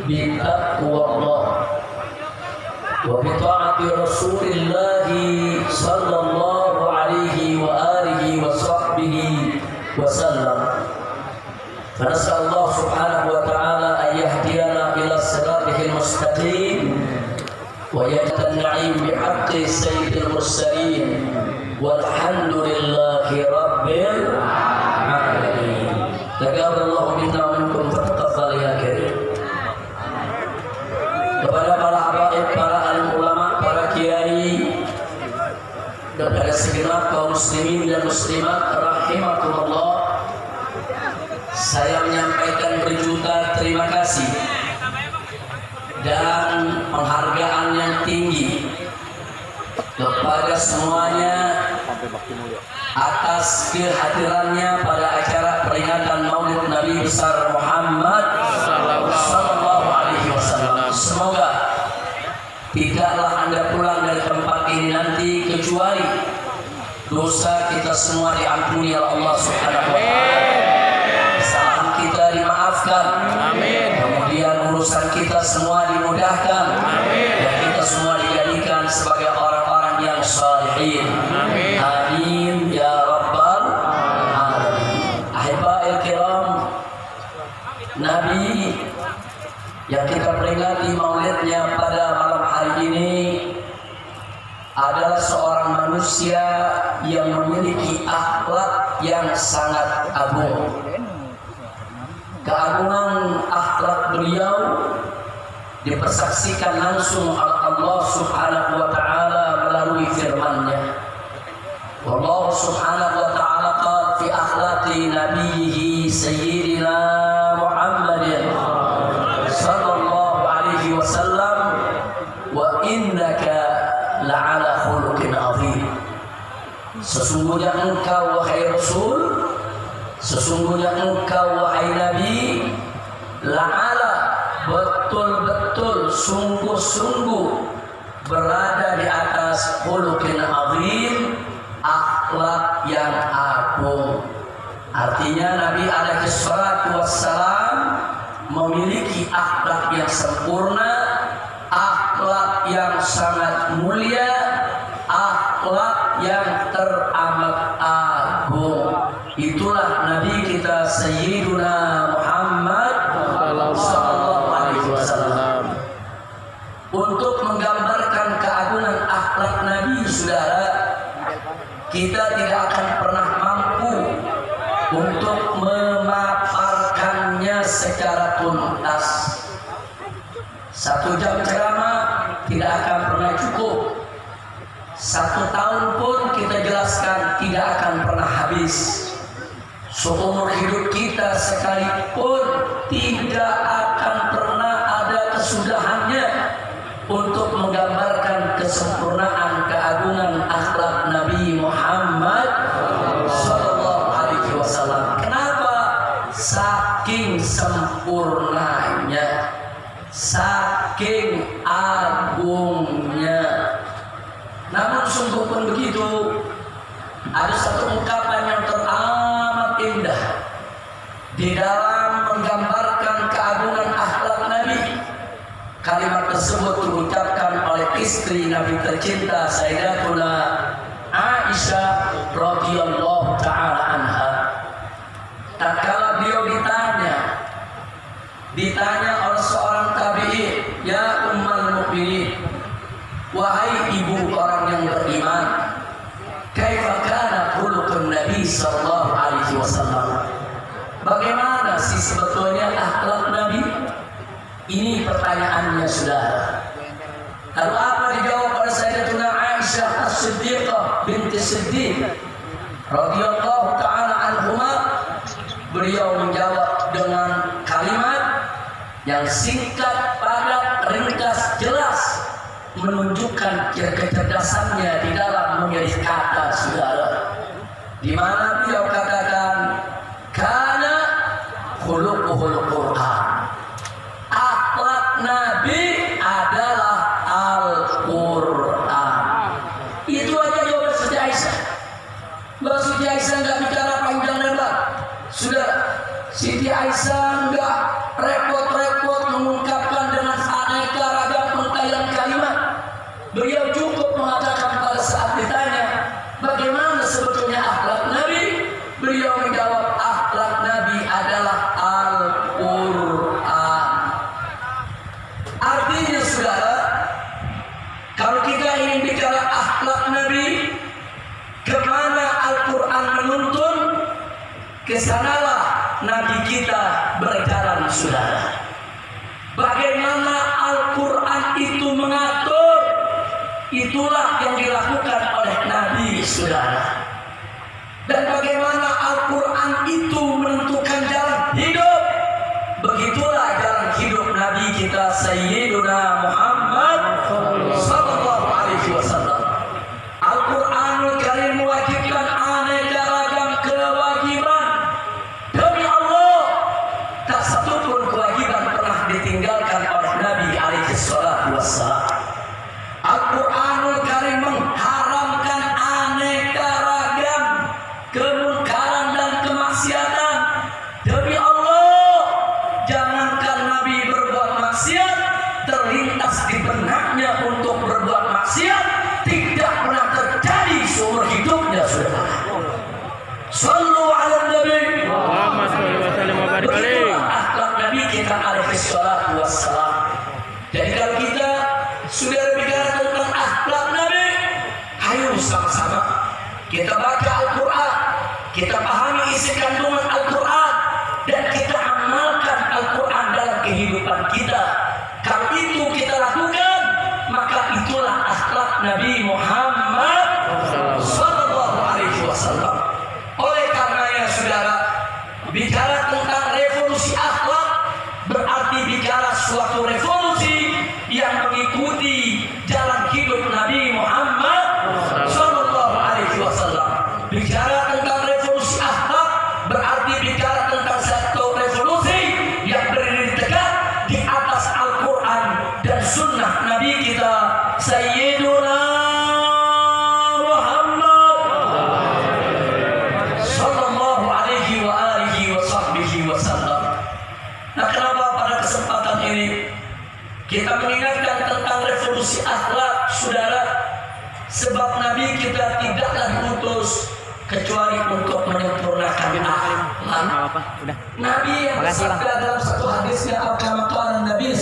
بتقوى الله وبطاعة رسول الله صلى الله عليه وآله وصحبه وسلم. فنسأل الله سبحانه وتعالى أن يهدينا إلى صراطه المستقيم ويجعل النعيم بحق سيد المرسلين والحمد لله رب العالمين. تقبل الله منا ومنكم فتقبل يا كريم. Kepada para habaib, para alim ulama, para kiai, dan pada segenap kaum muslimin dan muslimat rahimakumullah, saya menyampaikan berjuta terima kasih dan penghargaan yang tinggi kepada semuanya atas kehadirannya pada acara peringatan Maulid Nabi besar Muhammad sallallahu alaihi wasallam. Semoga tidaklah Anda pulang dari tempat ini nanti kecuali dosa kita semua diampuni oleh Allah Subhanahu wa taala. Kesalahan kita dimaafkan. Amin. Kemudian urusan kita semua dimudahkan. Amin. Dan kita semua dijadikan sebagai orang-orang yang salihin. Amin. Amin ya rabbal alamin. Ahibail kiram, Nabi yang kita peringati maulidnya pada malam hari ini adalah seorang manusia yang memiliki akhlak yang sangat agung. Keagungan akhlak beliau dipersaksikan langsung oleh Allah Subhanahu wa taala melalui firman-Nya. Allah Subhanahu wa taala qala fi akhlaqi nabiyhi sayyidina Muhammadin sallallahu alaihi wasallam wa innaka la'ala khuluqin azim. Sesungguhnya engkau wahai Rasul, sesungguhnya engkau wahai Nabi, la'ala, betul-betul, sungguh-sungguh berada di atas khuluqin azim, akhlak yang agung. Artinya Nabi alaihi salatu wassalam memiliki akhlak yang sempurna, akhlak yang sangat mulia, akhlak yang teramat agung. Itulah Nabi kita Sayyiduna Muhammad sallallahu alaihi wasallam. Untuk menggambarkan keagungan akhlak Nabi, saudara, kita tidak akan pernah mampu untuk memaparkannya secara tuntas. 1 jam ceramah tidak akan pernah cukup. 1 tahun pun kita jelaskan tidak akan pernah habis. Seumur hidup kita sekalipun tidak akan pernah ada kesudahannya untuk menggambarkan kesempurnaan keagungan akhlak Nabi Muhammad sallallahu alaihi wasallam. Kenapa? Saking sempurnanya, saking agungnya. Namun sungguh pun begitu, ada satu ungkapan yang teramat indah di dalam menggambarkan keagungan akhlak Nabi. Kalimat tersebut diucapkan oleh istri Nabi tercinta Sayyidatuna Aisyah radhiyallahu taala anha. Tatkala beliau ditanya oleh seorang tabi'in, ya ummul mukminin, wahai ibu orang yang beriman, kaifa kana khuluqun Nabi sallallahu alaihi wasallam? Bagaimana sih sebetulnya akhlak Nabi? Ini pertanyaannya, saudara. Lalu apa dijawab oleh Sayyidatuna Aisyah As-Siddiqah binti Siddiq radhiyallahu taala anhuma? Beliau menjawab dengan kalimat yang singkat, padat, ringkas, jelas, menunjukkan kecerdasannya di dalam memilih kata, saudara. Di mana beliau katakan, kana khuluquhul Qur'an. Akhlak Nabi adalah Al-Qur'an. Itu aja jawaban Siti Aisyah. Mbak Siti Aisyah nggak bicara panjang lebar. Sudah, Siti Aisyah nggak repot-repot mengungkapkan sanalah Nabi kita berjalan, saudara. Bagaimana Al-Quran itu mengatur, itulah yang dilakukan oleh Nabi, saudara. Dan bagaimana Al-Quran itu menentukan jalan hidup, begitulah jalan hidup Nabi kita Sayyiduna Muhammad sallallahu alaihi wasallam. Al-Quranul Karim mewajibkan aneka ragam kewajiban. Demi Allah, tak satu pun kewajiban pernah ditinggalkan oleh Nabi alaihi salatu wassalam. Al-Quranul Karim mengharamkan aneka ragam kemungkaran dan kemaksiatan. Demi Allah, jangankan Nabi berbuat maksiat, terlintas di benaknya untuk berbuat maksiat tidak pernah terjadi seumur hidupnya, saudara. Sallu ala Nabi. Allahumma sholli wa sallim wa barik alaihi. Begitulah akhlak Nabi kita alaihi salatu wassalam. Jadi kalau kita sudah bicara tentang akhlak Nabi, ayo sama-sama kita baca Al-Quran, kita pahami isi kandungan Al-Quran, dan kita amalkan Al-Quran dalam kehidupan kita. Kalau itu kita lakukan, maka itulah akhlak Nabi Muhammad sallallahu alaihi wasallam. Oleh karenanya, saudara, bicara tentang revolusi akhlak berarti bicara suatu revolusi yang mengikuti jalan hidup Nabi Muhammad sallallahu alaihi wasallam. Bicara tentang revolusi akhlak berarti bicara tentang satu revolusi yang berdiri tegak di atas Al-Quran dan Sunnah Nabi kita Sayyiduna Muhammad sallallahu alaihi wa alihi wa sahbihi wasallam. Nah, kenapa pada kesempatan ini kita mengingatkan tentang revolusi akhlak, saudara? Sebab Nabi kita tidaklah diutus kecuali untuk menyempurnakan akhlak. Udah. Nabi yang bersabda dalam satu hadisnya, Nabi